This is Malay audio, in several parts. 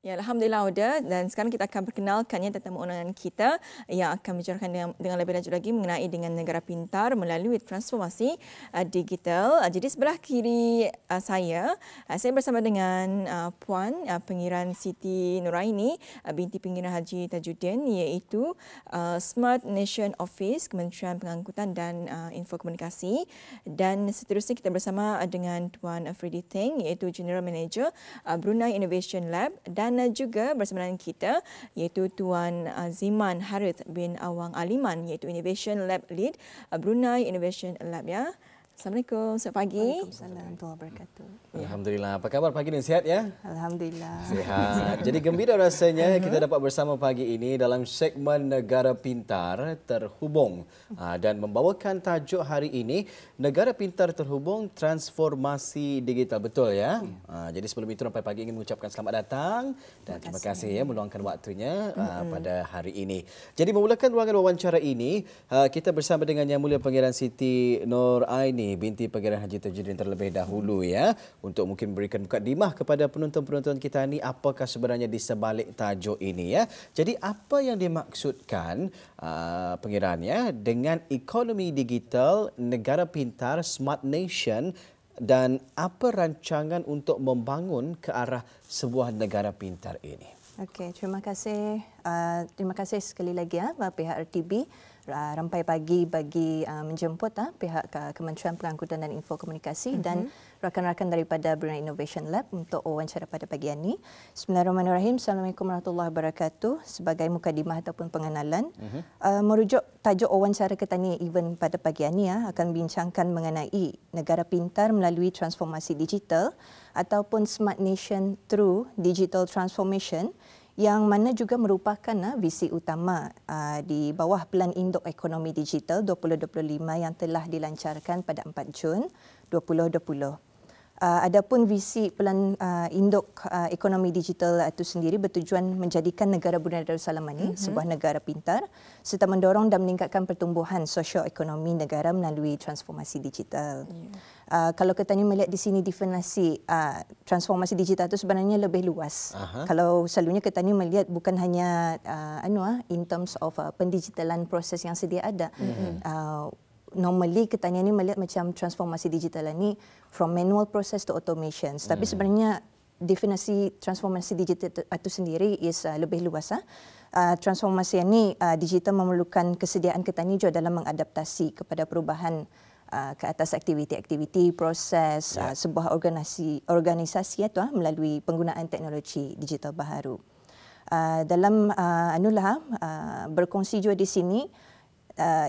Ya, Alhamdulillah Auda, dan sekarang kita akan perkenalkannya tetamu undangan kita yang akan bicarakan dengan lebih lanjut lagi mengenai dengan negara pintar melalui transformasi digital. Jadi sebelah kiri saya bersama dengan Puan Pengiran Siti Nuraini binti Pengiran Haji Tajuddin, iaitu Smart Nation Office Kementerian Pengangkutan dan Infokomunikasi, dan seterusnya kita bersama dengan Tuan Freddy Teng, iaitu General Manager Brunei Innovation Lab, dan juga bersama dengan kita iaitu Tuan Ziman Harith bin Awang Aliman, iaitu Innovation Lab Lead Brunei Innovation Lab. Ya. Assalamualaikum, selamat pagi. Waalaikumsalam warahmatullahi wabarakatuh. Alhamdulillah. Apa khabar pagi ini? Sihat ya? Alhamdulillah. Sihat. Jadi gembira rasanya kita dapat bersama pagi ini dalam segmen Negara Pintar Terhubung dan membawakan tajuk hari ini Negara Pintar Terhubung Transformasi Digital. Betul ya? Jadi sebelum itu sampai pagi ingin mengucapkan selamat datang dan terima kasih ya meluangkan waktunya pada hari ini. Jadi memulakan ruangan wawancara ini kita bersama dengan Yang Mulia Pengiran Siti Nuraini binti Pengiran Haji Tajuddin terlebih dahulu ya, untuk mungkin memberikan mukadimah kepada penonton-penonton kita ni apakah sebenarnya di sebalik tajuk ini ya. Jadi apa yang dimaksudkan pengirannya dengan ekonomi digital, negara pintar, smart nation, dan apa rancangan untuk membangun ke arah sebuah negara pintar ini? Okey, terima kasih. Terima kasih sekali lagi pihak RTB rampai pagi bagi menjemput pihak Kementerian Pengangkutan dan Infokomunikasi dan rakan-rakan daripada Brunei Innovation Lab untuk wawancara pada pagi ini. Bismillahirrahmanirrahim. Assalamualaikum warahmatullahi wabarakatuh. Sebagai mukadimah ataupun pengenalan, merujuk tajuk wawancara kita ni event pada pagi ini akan bincangkan mengenai negara pintar melalui transformasi digital ataupun smart nation through digital transformation, yang mana juga merupakan visi utama di bawah Pelan Induk Ekonomi Digital 2025 yang telah dilancarkan pada 4 Jun 2020. Adapun visi Pelan Induk Ekonomi Digital itu sendiri bertujuan menjadikan negara Brunei Darussalam ini sebuah negara pintar serta mendorong dan meningkatkan pertumbuhan sosio-ekonomi negara melalui transformasi digital. Kalau kita ni melihat di sini definisi transformasi digital itu sebenarnya lebih luas. Kalau selalunya kita ni melihat bukan hanya in terms of pendigitalan proses yang sedia ada. Normally kita ni melihat macam transformasi digital ni from manual process to automation. Tapi sebenarnya definisi transformasi digital itu sendiri is lebih luas. Transformasi ini digital memerlukan kesediaan kita ni juga dalam mengadaptasi kepada perubahan ke atas aktiviti-aktiviti proses sebuah organisasi itu melalui penggunaan teknologi digital baharu. Dalam berkongsi juga di sini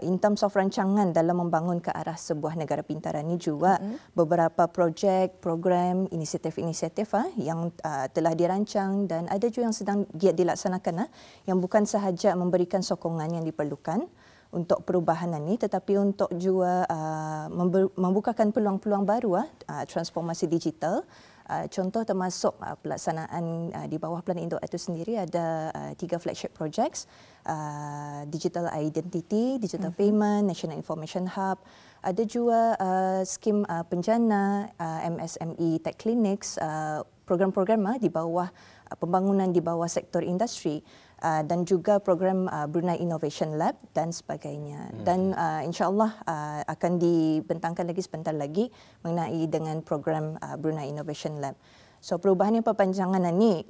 in terms of rancangan dalam membangun ke arah sebuah negara pintar ini juga beberapa projek, program, inisiatif-inisiatif yang telah dirancang dan ada juga yang sedang giat dilaksanakan yang bukan sahaja memberikan sokongan yang diperlukan untuk perubahan ini, tetapi untuk juga membukakan peluang-peluang baru transformasi digital. Contoh termasuk pelaksanaan di bawah Pelan Induk itu sendiri ada 3 flagship projects, Digital Identity, Digital Payment, National Information Hub. Ada juga skim penjana, MSME Tech Clinics, program-program di bawah pembangunan di bawah sektor industri, dan juga program Brunei Innovation Lab dan sebagainya. Dan insya-Allah akan dibentangkan lagi sebentar lagi mengenai dengan program Brunei Innovation Lab. So perubahan yang perpanjangan ini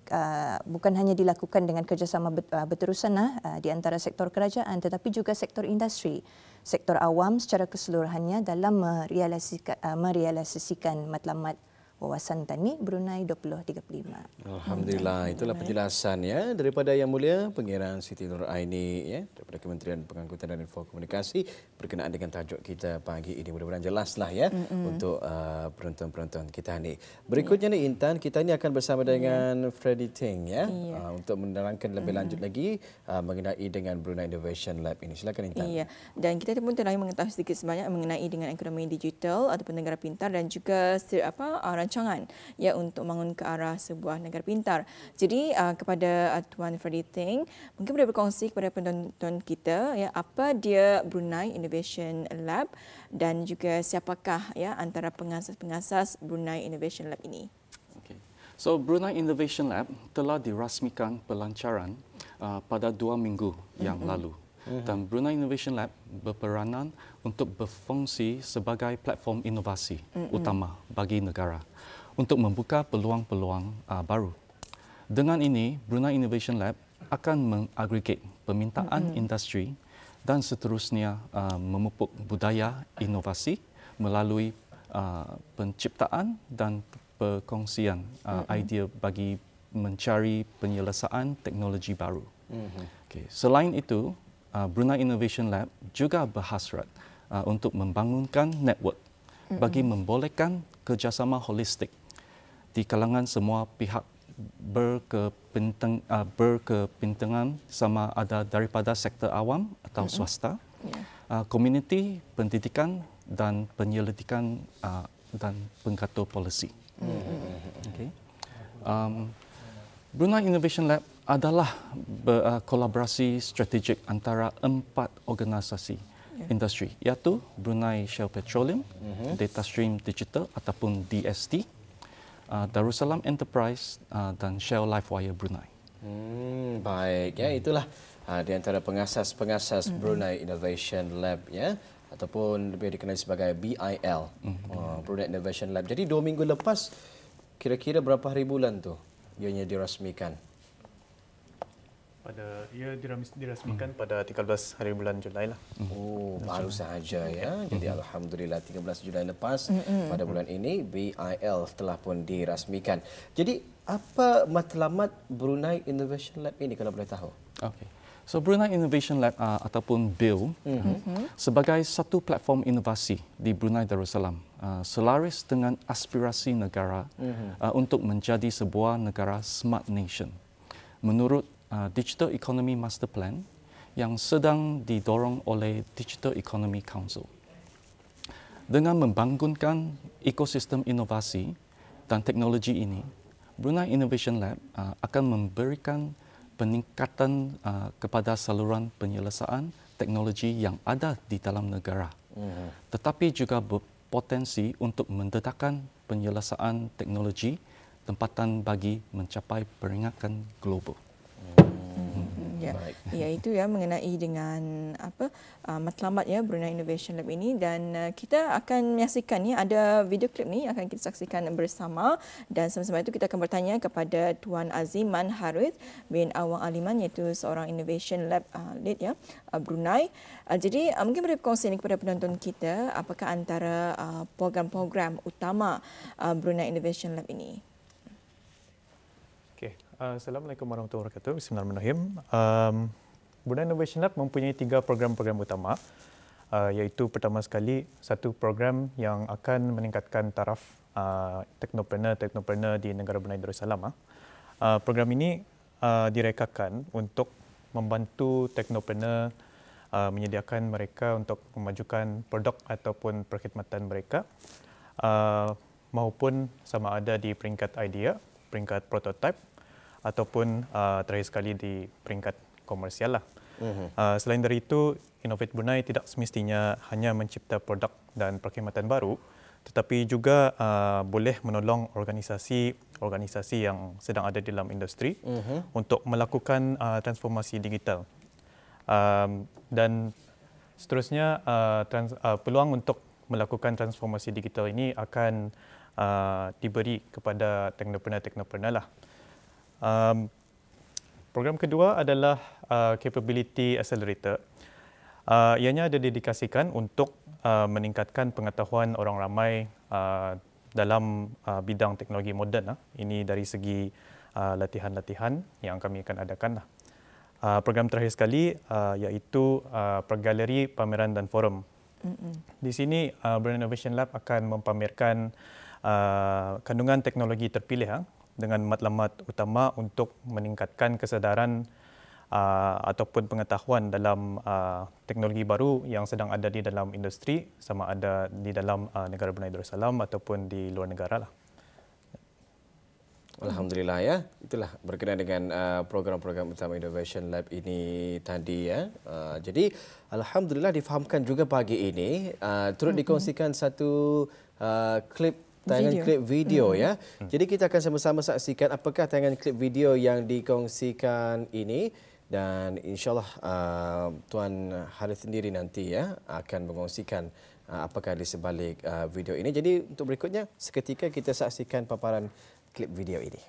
bukan hanya dilakukan dengan kerjasama berterusan di antara sektor kerajaan tetapi juga sektor industri, sektor awam secara keseluruhannya dalam merealisasikan matlamat wawasan tani Brunei 2035. Alhamdulillah, itulah penjelasannya daripada Yang Mulia Pengiran Siti Nuraini ya, daripada Kementerian Pengangkutan dan Infokomunikasi berkenaan dengan tajuk kita pagi ini. Mudah-mudahan jelaslah ya untuk penonton-penonton kita ni. Berikutnya ni Intan, kita ni akan bersama dengan Freddy Teng ya, untuk menerangkan lebih lanjut lagi mengenai dengan Brunei Innovation Lab ini. Silakan Intan. Iya, dan kita pun telah mengetahui sedikit sebanyak mengenai dengan ekonomi digital ataupun negara pintar dan juga rancangan ya untuk membangun ke arah sebuah negara pintar. Jadi kepada Tuan Freddy Teng, mungkin boleh berkongsi kepada penonton kita ya apa dia Brunei Innovation Lab dan juga siapakah ya antara pengasas-pengasas Brunei Innovation Lab ini. So Brunei Innovation Lab telah dirasmikan pelancaran pada 2 minggu yang lalu. Dan Brunei Innovation Lab berperanan untuk berfungsi sebagai platform inovasi utama bagi negara untuk membuka peluang-peluang baru. Dengan ini, Brunei Innovation Lab akan mengagregate permintaan industri dan seterusnya memupuk budaya inovasi melalui penciptaan dan perkongsian idea bagi mencari penyelesaian teknologi baru. Okay. Selain itu, Brunei Innovation Lab juga berhasrat untuk membangunkan network bagi membolehkan kerjasama holistik di kalangan semua pihak berkepentingan sama ada daripada sektor awam atau swasta, komuniti, pendidikan dan penyelidikan dan pengatur polisi. Okay. Brunei Innovation Lab adalah kolaborasi strategik antara 4 organisasi industri, iaitu Brunei Shell Petroleum, Datastream Digital ataupun DST, Darussalam Enterprise dan Shell Lifewire Brunei. Baik, ya itulah di antara pengasas-pengasas Brunei Innovation Lab, ya, ataupun lebih dikenali sebagai BIL, Brunei Innovation Lab. Jadi 2 minggu lepas, kira-kira berapa hari bulan tu ianya dirasmikan? Ia dirasmikan pada 13 hari bulan Julai lah. Oh, baru sahaja ya. Jadi alhamdulillah 13 Julai lepas pada bulan ini BIL telah pun dirasmikan. Jadi apa matlamat Brunei Innovation Lab ini kalau boleh tahu? Okay. So Brunei Innovation Lab ataupun BIL sebagai satu platform inovasi di Brunei Darussalam selaras dengan aspirasi negara untuk menjadi sebuah negara smart nation. Menurut Digital Economy Master Plan yang sedang didorong oleh Digital Economy Council. Dengan membangunkan ekosistem inovasi dan teknologi ini, Brunei Innovation Lab akan memberikan peningkatan kepada saluran penyelesaian teknologi yang ada di dalam negara. Tetapi juga berpotensi untuk mendedahkan penyelesaian teknologi tempatan bagi mencapai peringatan global. Ya, itu ya mengenai dengan matlamat ya Brunei Innovation Lab ini, dan kita akan menyaksikan ya ada video klip ni akan kita saksikan bersama, dan sama-sama itu kita akan bertanya kepada Tuan Aziman Harith bin Awang Aliman, iaitu seorang Innovation Lab lead ya Brunei. Jadi mungkin boleh berkongsi kepada penonton kita apakah antara program-program utama Brunei Innovation Lab ini. Assalamualaikum warahmatullahi wabarakatuh. Bismillahirrahmanirrahim. Brunei Innovation Lab mempunyai 3 program-program utama, iaitu pertama sekali satu program yang akan meningkatkan taraf teknopreneur di negara Brunei Darussalam. Program ini direkakan untuk membantu teknopreneur menyediakan mereka untuk memajukan produk ataupun perkhidmatan mereka, maupun sama ada di peringkat idea, peringkat prototype, ataupun terakhir sekali di peringkat komersial lah. Selain dari itu, Innovate Brunei tidak semestinya hanya mencipta produk dan perkhidmatan baru, tetapi juga boleh menolong organisasi yang sedang ada di dalam industri untuk melakukan transformasi digital. Dan seterusnya, peluang untuk melakukan transformasi digital ini akan diberi kepada teknopreneur lah. Program kedua adalah Capability Accelerator. Ianya didedikasikan untuk meningkatkan pengetahuan orang ramai dalam bidang teknologi moden. Ini dari segi latihan-latihan yang kami akan adakan. Program terakhir sekali iaitu Pergaleri Pameran dan Forum. Di sini Brunei Innovation Lab akan mempamerkan kandungan teknologi terpilih dengan matlamat utama untuk meningkatkan kesedaran ataupun pengetahuan dalam teknologi baru yang sedang ada di dalam industri, sama ada di dalam negara Brunei Darussalam ataupun di luar negara lah. Alhamdulillah ya, itulah berkenaan dengan program-program utama Innovation Lab ini tadi ya. Jadi alhamdulillah difahamkan juga pagi ini, turut dikongsikan satu klip tayangan Video. klip video ya. Jadi kita akan sama-sama saksikan apakah tayangan klip video yang dikongsikan ini, dan insyaAllah Tuan Harith sendiri nanti ya akan mengongsikan apakah di sebalik video ini. Jadi untuk berikutnya seketika kita saksikan paparan klip video ini.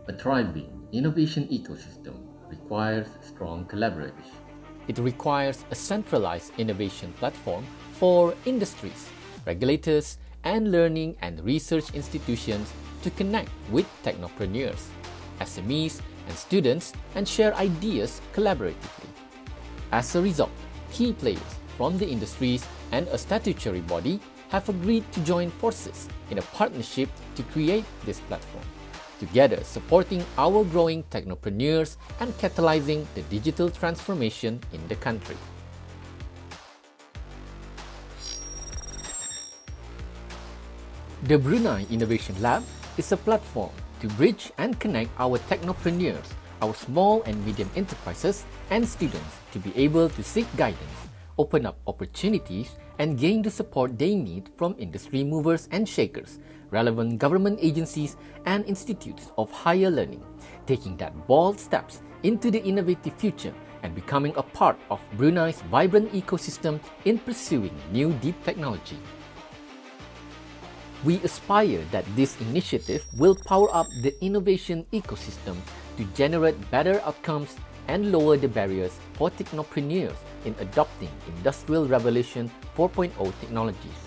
A thriving innovation ecosystem requires strong collaboration. It requires a centralized innovation platform for industries, regulators, and learning and research institutions to connect with technopreneurs, SMEs, and students and share ideas collaboratively. As a result, key players from the industries and a statutory body have agreed to join forces in a partnership to create this platform, together supporting our growing technopreneurs and catalyzing the digital transformation in the country. The Brunei Innovation Lab is a platform to bridge and connect our technopreneurs, our small and medium enterprises, and students to be able to seek guidance, open up opportunities, and gain the support they need from industry movers and shakers, relevant government agencies, and institutes of higher learning, taking that bold steps into the innovative future and becoming a part of Brunei's vibrant ecosystem in pursuing new deep technology. We aspire that this initiative will power up the innovation ecosystem to generate better outcomes and lower the barriers for technopreneurs in adopting Industrial Revolution 4.0 technologies.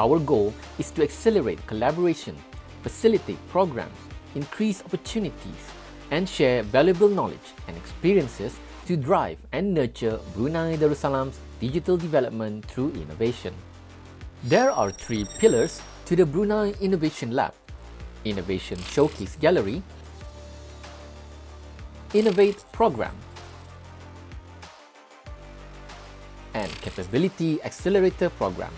Our goal is to accelerate collaboration, facilitate programs, increase opportunities, and share valuable knowledge and experiences to drive and nurture Brunei Darussalam's digital development through innovation. There are 3 pillars to the Brunei Innovation Lab: Innovation Showcase Gallery, Innovate Program, and Capability Accelerator Program.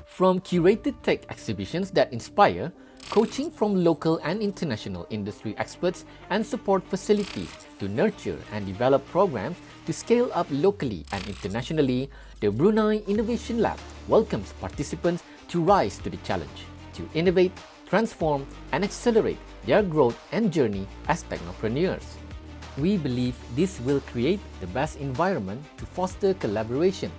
From curated tech exhibitions that inspire, coaching from local and international industry experts, and support facilities to nurture and develop programs to scale up locally and internationally, the Brunei Innovation Lab welcomes participants to rise to the challenge, to innovate, transform, and accelerate their growth and journey as technopreneurs. We believe this will create the best environment to foster collaboration,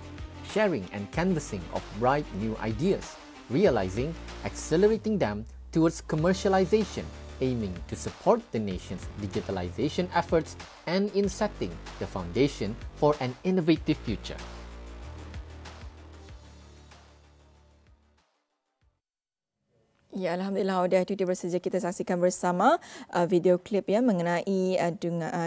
sharing and canvassing of bright new ideas, realizing, accelerating them towards commercialization, aiming to support the nation's digitalization efforts and in setting the foundation for an innovative future. Ya, Alhamdulillah, Audia itu dia bersedia kita saksikan bersama video klip ya mengenai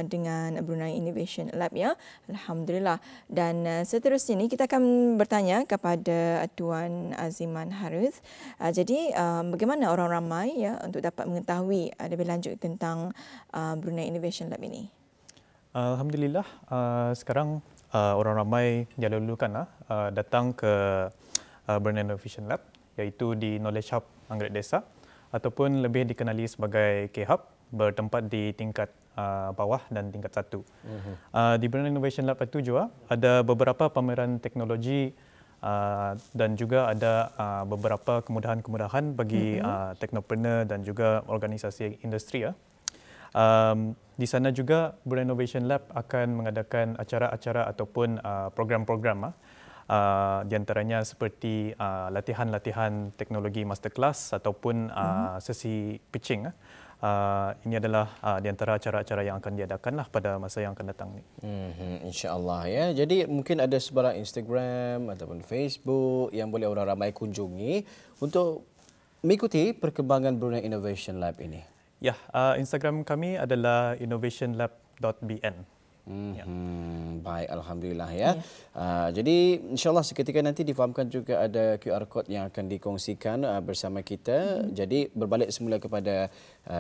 dengan Brunei Innovation Lab ya. Alhamdulillah. Dan seterusnya ini kita akan bertanya kepada Tuan Aziman Harith. Jadi bagaimana orang ramai ya untuk dapat mengetahui lebih lanjut tentang Brunei Innovation Lab ini? Alhamdulillah, sekarang orang ramai dilalukan datang ke Brunei Innovation Lab, iaitu di Knowledge Hub Anggrek Desa ataupun lebih dikenali sebagai K-Hub, bertempat di tingkat bawah dan tingkat 1. Di Brunei Innovation Lab itu juga ada beberapa pameran teknologi dan juga ada beberapa kemudahan-kemudahan bagi teknopreneur dan juga organisasi industri ya. Di sana juga Brunei Innovation Lab akan mengadakan acara-acara ataupun program-program di antaranya seperti latihan-latihan teknologi masterclass ataupun sesi pitching. Ini adalah di antara acara-acara yang akan diadakanlah pada masa yang akan datang ni. InsyaAllah ya. Jadi mungkin ada sebarang Instagram ataupun Facebook yang boleh orang ramai kunjungi untuk mengikuti perkembangan Brunei Innovation Lab ini. Ya, Instagram kami adalah innovationlab.bn. Ya. Baik, Alhamdulillah ya. Jadi insyaAllah seketika nanti difahamkan juga ada QR code yang akan dikongsikan bersama kita. Jadi berbalik semula kepada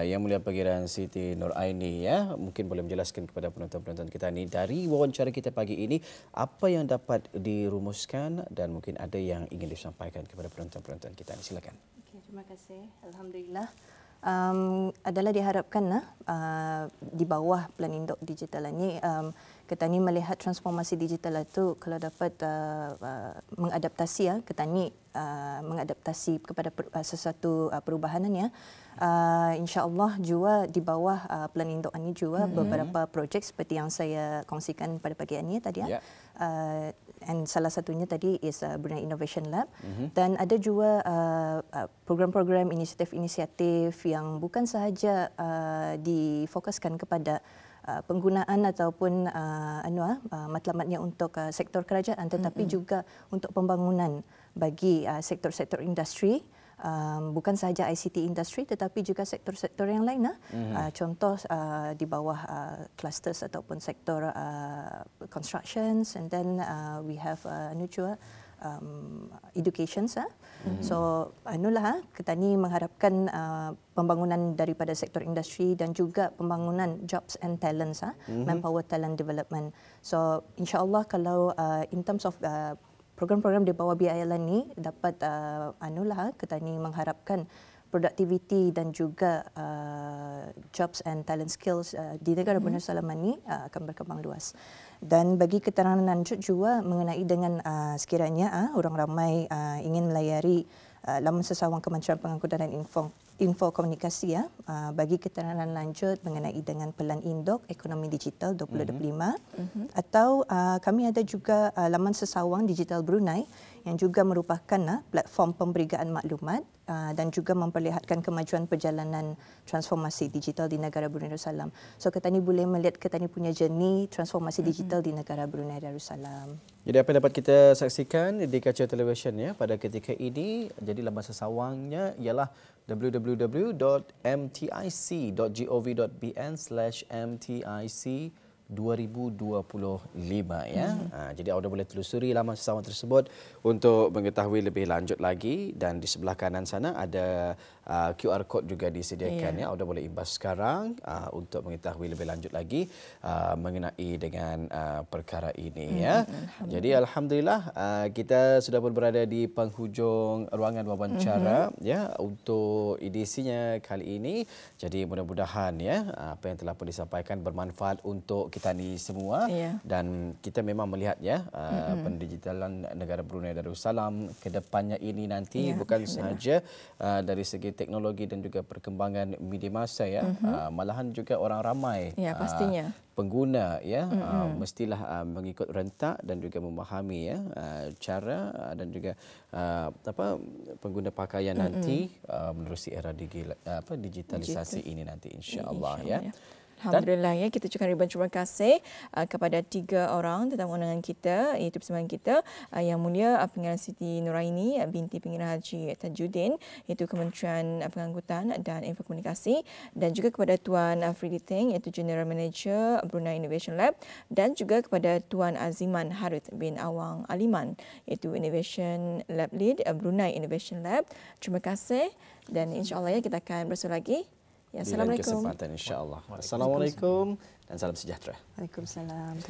Yang Mulia Pangeran Siti Nuraini ya. Mungkin boleh menjelaskan kepada penonton-penonton kita ni dari wawancara kita pagi ini apa yang dapat dirumuskan dan mungkin ada yang ingin disampaikan kepada penonton-penonton kita ni. Silakan. Terima kasih. Alhamdulillah. Adalah diharapkan di bawah plan induk digital ini kita ni melihat transformasi digital itu kalau dapat mengadaptasi kita ni mengadaptasi kepada sesuatu perubahan insya-Allah juga di bawah plan induk ini juga beberapa projek seperti yang saya kongsikan pada pagi ini tadi and salah satunya tadi is Brunei Innovation Lab dan ada juga program-program inisiatif yang bukan sahaja difokuskan kepada penggunaan ataupun matlamatnya untuk sektor kerajaan tetapi juga untuk pembangunan bagi sektor-sektor industri bukan sahaja ICT industri tetapi juga sektor-sektor yang lain contoh di bawah clusters ataupun sektor constructions and then we have education so kita ni mengharapkan pembangunan daripada sektor industri dan juga pembangunan jobs and talents manpower talent development so insyaallah kalau in terms of program-program di bawah BILN ni dapat kita ni mengharapkan produktiviti dan juga jobs and talent skills di negara Brunei Darussalam ni akan berkembang luas. Dan bagi keterangan lanjut juga mengenai dengan sekiranya orang ramai ingin melayari laman sesawang Kementerian Pengangkutan dan Info Komunikasi bagi keterangan lanjut mengenai dengan Pelan Induk Ekonomi Digital 2025 atau kami ada juga laman sesawang Digital Brunei yang juga merupakan platform pemberigaan maklumat dan juga memperlihatkan kemajuan perjalanan transformasi digital di negara Brunei Darussalam. So kita ni boleh melihat kita ni punya journey transformasi digital di negara Brunei Darussalam. Jadi apa yang dapat kita saksikan di kaca televisyen pada ketika ini, jadi laman sesawangnya ialah www.mtic.gov.bn/mtic 2025 jadi anda boleh telusuri laman sesawang tersebut untuk mengetahui lebih lanjut lagi dan di sebelah kanan sana ada QR code juga disediakan anda boleh imbas sekarang untuk mengetahui lebih lanjut lagi mengenai dengan perkara ini Jadi alhamdulillah kita sudah pun berada di penghujung ruangan wawancara untuk edisinya kali ini. Jadi mudah-mudahan apa yang telah pun disampaikan bermanfaat untuk kita ni semua dan kita memang melihat pendigitalan negara Brunei Darussalam ke depannya ini nanti bukan sahaja dari segi teknologi dan juga perkembangan media masa malahan juga orang ramai pastinya pengguna mestilah mengikut rentak dan juga memahami cara dan juga pengguna pakaian nanti menerusi era digitalisasi ini nanti insya-Allah Alhamdulillah kita ucapkan ribuan terima kasih kepada 3 orang tetamu undangan kita iaitu bersama kita Yang Mulia Pengarah Siti Nuraini binti Pengarah Haji Tajuddin iaitu Kementerian Pengangkutan dan Info Komunikasi dan juga kepada Tuan Afridi Teng iaitu General Manager Brunei Innovation Lab dan juga kepada Tuan Aziman Harith bin Awang Aliman iaitu Innovation Lab Lead Brunei Innovation Lab. Terima kasih dan insya-Allah kita akan bersua lagi. Assalamualaikum. Kesempatan insya-Allah. Assalamualaikum dan salam sejahtera. Waalaikumsalam.